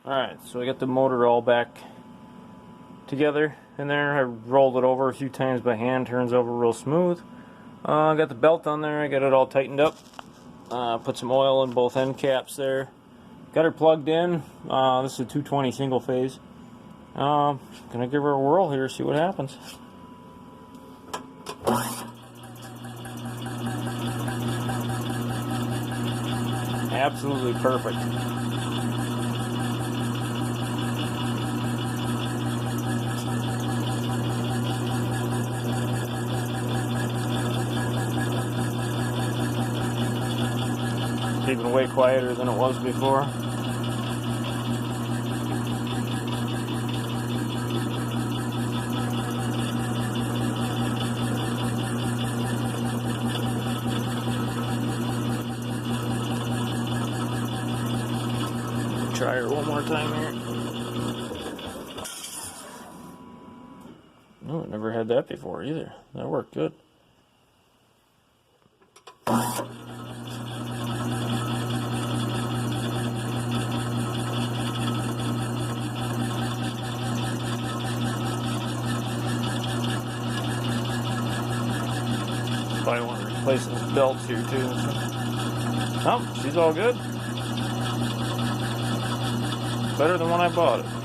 Alright, so I got the motor all back together in there. I rolled it over a few times by hand, turns over real smooth. I got the belt on there, I got it all tightened up. Put some oil in both end caps there. Got her plugged in. This is a 220 single phase. Gonna give her a whirl here, see what happens. Absolutely perfect. Even way quieter than it was before. Try her one more time here. No, never had that before either. That worked good. Probably want to replace those belts here too. Oh, she's all good. Better than when I bought it.